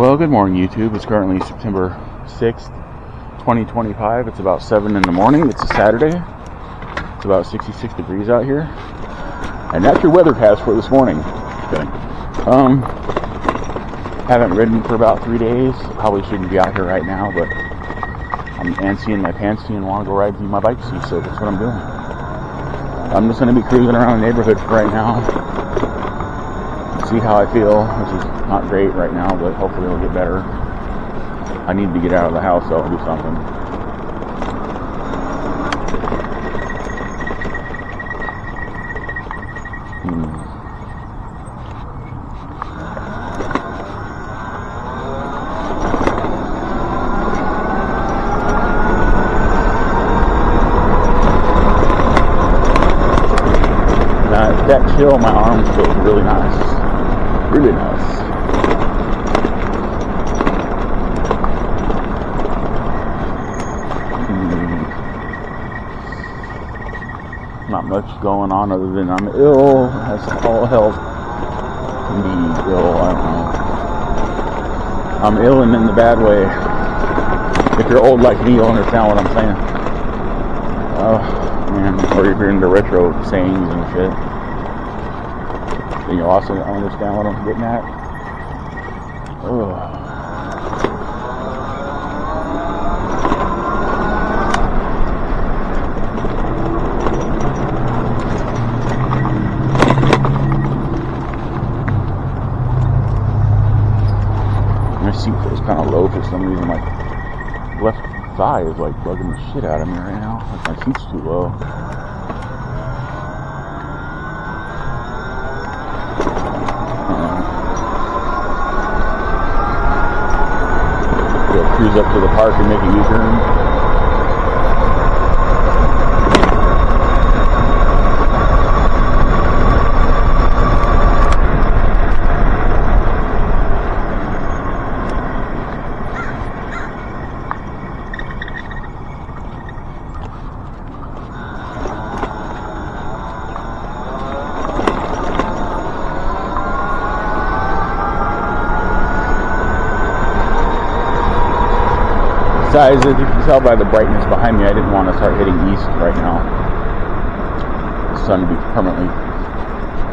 Well, good morning, YouTube. It's currently September 6th, 2025. It's about 7 in the morning. It's a Saturday. It's about 66 degrees out here. And that's your weathercast for this morning. Okay. Haven't ridden for about 3 days. Probably shouldn't be out here right now, but I'm antsy in my pantsy and want to go ride my bike seat, so that's what I'm doing. I'm just going to be cruising around the neighborhood for right now. See how I feel, which is not great right now, but hopefully it'll get better. I need to get out of the house, so I'll do something. That chill in my arms feels really nice. Really nice. Not much going on other than I'm ill. That's all health can be ill. I don't know. I'm ill and in the bad way. If you're old like me, you'll understand what I'm saying. Oh man, or if you're into retro sayings and shit. You also understand what I'm getting at. Ugh. My seat feels kind of low for some reason. My left thigh is like bugging the shit out of me right now. Like my seat's too low. Cruise up to the park and make a U-turn. Besides, as you can tell by the brightness behind me, I didn't want to start heading east right now. The sun would be firmly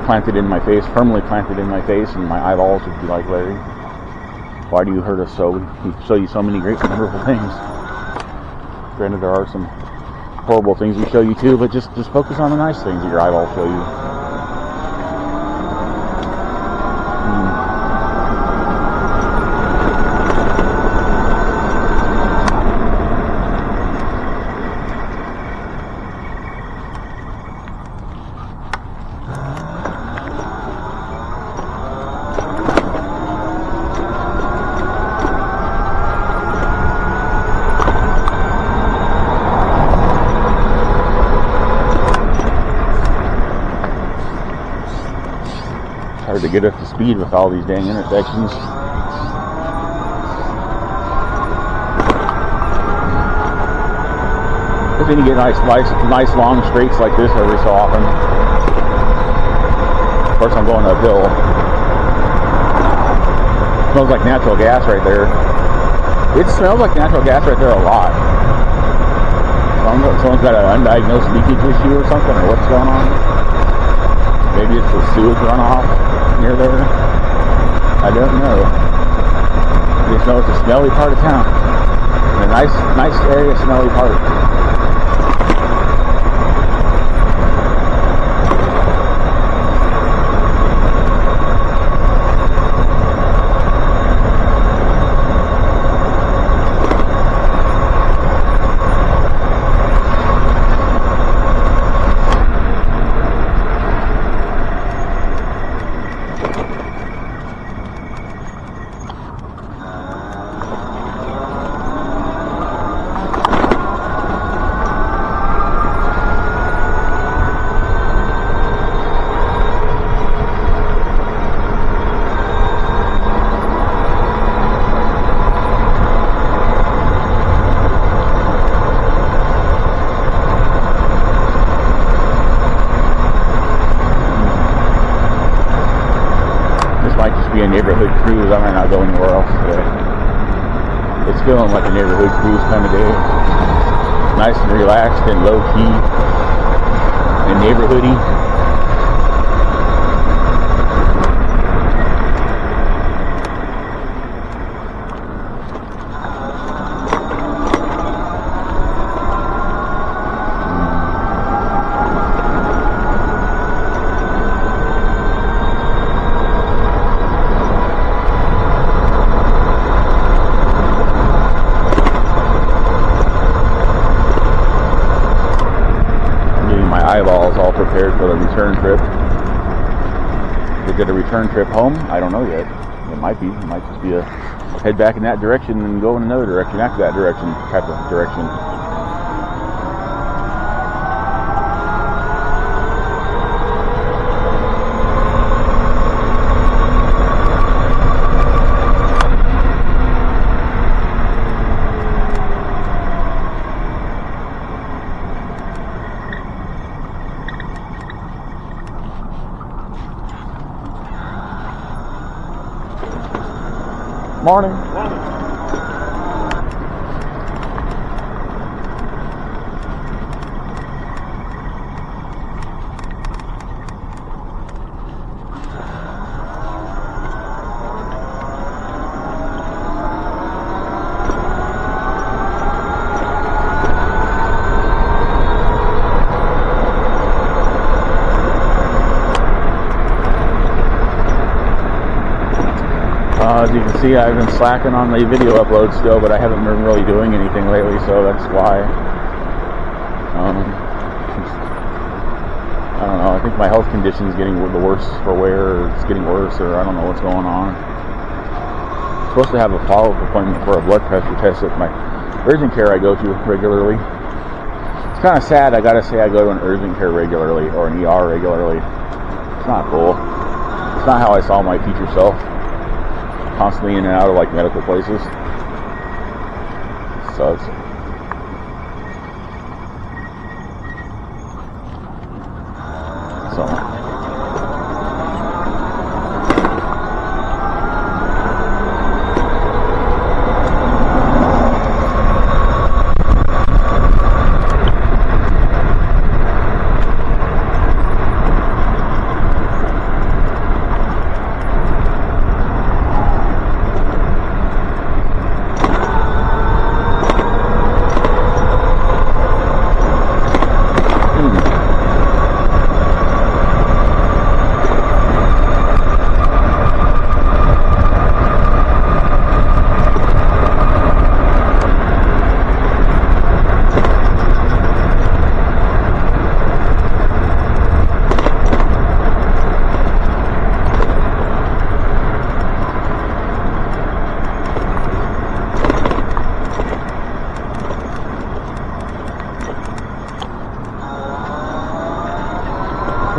planted in my face, and my eyeballs would be like, Larry, why do you hurt us so? We show you so many great, wonderful things. Granted, there are some horrible things we show you too, but just focus on the nice things that your eyeballs show you. Hard to get up to speed with all these dang intersections. But then you get nice long straights like this every so often. Of course, I'm going uphill. It smells like natural gas right there. It smells like natural gas right there a lot. Someone's got an undiagnosed leakage issue or something, or what's going on? Maybe it's the sewage runoff near there. I don't know. I just know it's a smelly part of town. And a nice area, smelly part. a neighborhood cruise. I might not go anywhere else today. It's feeling like a neighborhood cruise kind of day. Nice and relaxed and low key and neighborhoody. Eyeballs all prepared for the return trip. Is it a return trip home? I don't know yet. It might be. It might just be a head back in that direction and go in another direction after that direction type of direction. Morning. As you can see, I've been slacking on the video upload still, but I haven't been really doing anything lately, so that's why. I don't know, I think my health condition is getting the worse for wear, or it's getting worse, or I don't know what's going on. I'm supposed to have a follow-up appointment for a blood pressure test at my urgent care I go to regularly. It's kind of sad, I gotta say I go to an urgent care regularly, or an ER regularly. It's not cool. It's not how I saw my future self. Constantly in and out of like medical places. Sucks. So I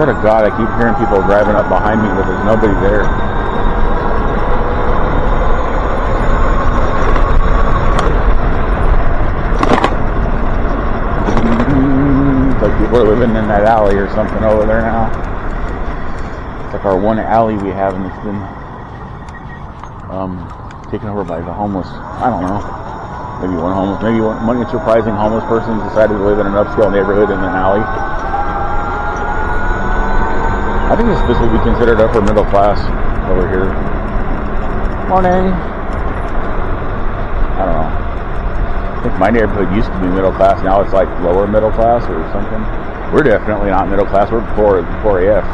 swear to God, I keep hearing people driving up behind me, but there's nobody there. It's like people are living in that alley or something over there now. It's like our one alley we have, and it's been taken over by the homeless. I don't know. Maybe one surprising homeless person decided to live in an upscale neighborhood in an alley. I think this would be considered upper middle class over here. Morning. I don't know. I think my neighborhood used to be middle class. Now it's like lower middle class or something. We're definitely not middle class. We're poor AF.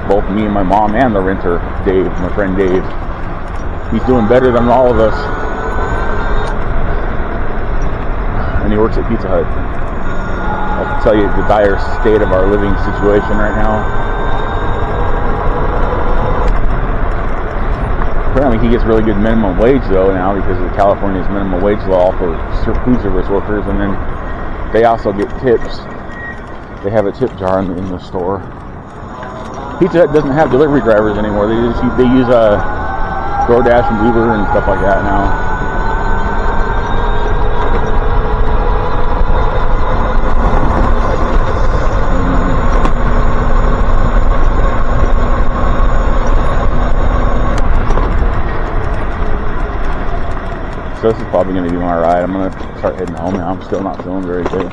Both me and my mom and the renter, Dave, my friend Dave. He's doing better than all of us. And he works at Pizza Hut. I can tell you the dire state of our living situation right now. Apparently he gets really good minimum wage though now because of California's minimum wage law for food service workers, and then they also get tips. They have a tip jar in the store. Pizza Hut doesn't have delivery drivers anymore. They use DoorDash and Uber and stuff like that now. So this is probably going to be my ride. I'm going to start heading home now. I'm still not feeling very good.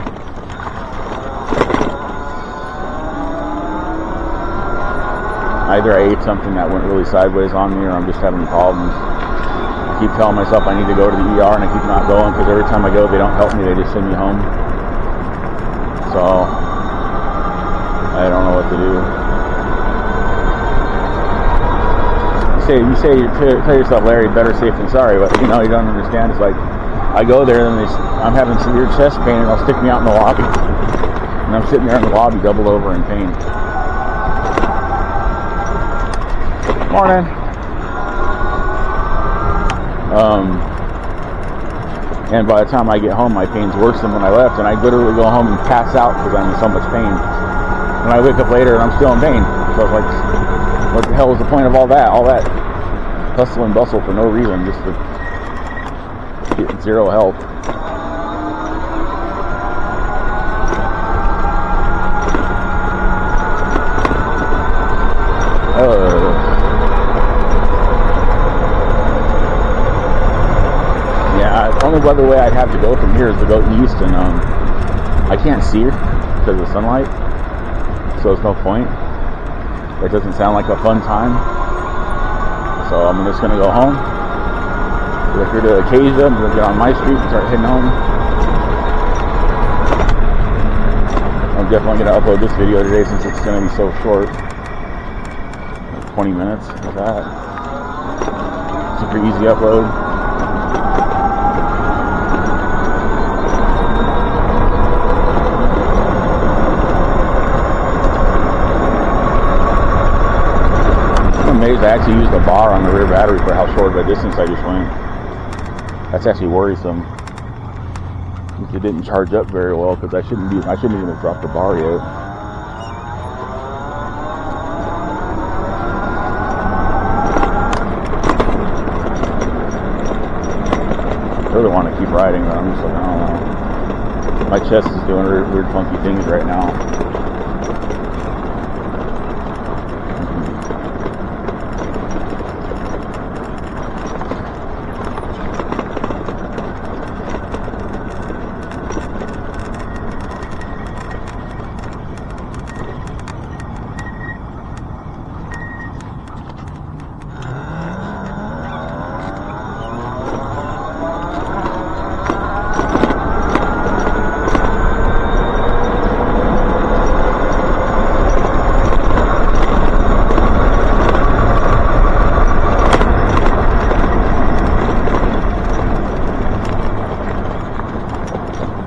Either I ate something that went really sideways on me, or I'm just having problems. I keep telling myself I need to go to the ER, and I keep not going, because every time I go, they don't help me. They just send me home. So I don't know what to do. You tell yourself, Larry, better safe than sorry, but you don't understand. It's like I go there and I'm having severe chest pain, and they'll stick me out in the lobby, and I'm sitting there in the lobby doubled over in pain. Morning. And by the time I get home, my pain's worse than when I left, and I literally go home and pass out because I'm in so much pain. And I wake up later and I'm still in pain. So I was like, what the hell was the point of all that hustle and bustle for no reason, just to get zero help? The only other way I'd have to go from here is to go east, and I can't see because of the sunlight, so there's no point. It doesn't sound like a fun time. So I'm just going to go home. Go here to Acacia. I'm going to get on my street and start heading home. I'm definitely going to upload this video today since it's going to be so short. 20 minutes of that. Super easy upload. I actually used a bar on the rear battery for how short of a distance I just went. That's actually worrisome. It didn't charge up very well, because I shouldn't even have dropped the bar yet. I really want to keep riding, but I'm just like, I don't know. My chest is doing weird funky things right now.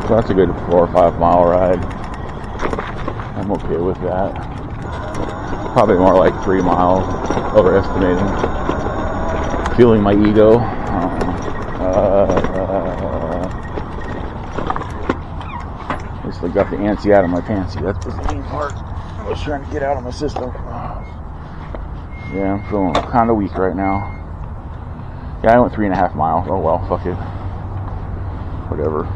So that's a good 4 or 5 mile ride. I'm okay with that. Probably more like 3 miles, overestimating. Feeling my ego. At least I got the antsy out of my pantsy. That's the main part I was trying to get out of my system. Yeah, I'm feeling kind of weak right now. Yeah, I went 3.5 miles. Oh well, fuck it. Whatever.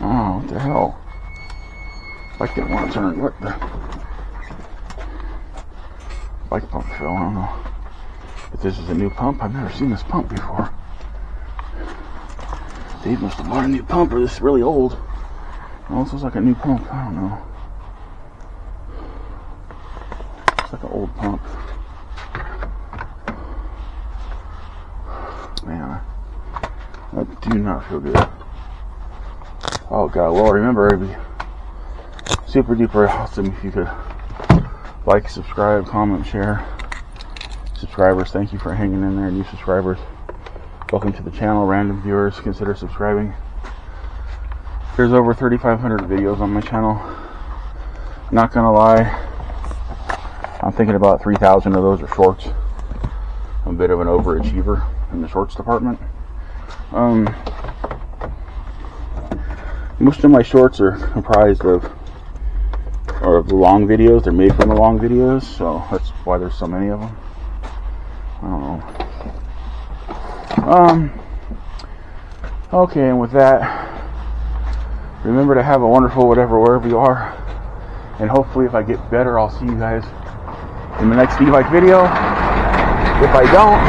Oh, what the hell? Bike didn't want to turn. What the? Bike pump fell. I don't know if this is a new pump. I've never seen this pump before. Dave must have bought a new pump, or this is really old. It also looks like a new pump. I don't know. It's like an old pump. Man, I do not feel good. Oh God, well remember, every super duper awesome if you could like, subscribe, comment, share. Subscribers, thank you for hanging in there. New subscribers, welcome to the channel. Random viewers, consider subscribing. There's over 3,500 videos on my channel. Not gonna lie, I'm thinking about 3,000 of those are shorts. I'm a bit of an overachiever in the shorts department. Most of my shorts are comprised of the long videos. They're made from the long videos, so that's why there's so many of them. I don't know. Okay, and with that, remember to have a wonderful whatever, wherever you are. And hopefully if I get better, I'll see you guys in the next e-bike video. If I don't,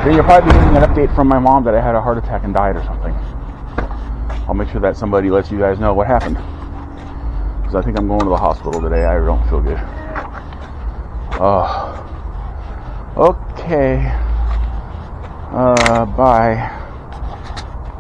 then you'll probably be getting an update from my mom that I had a heart attack and died or something. I'll make sure that somebody lets you guys know what happened. Because I think I'm going to the hospital today. I don't feel good. Okay. Bye.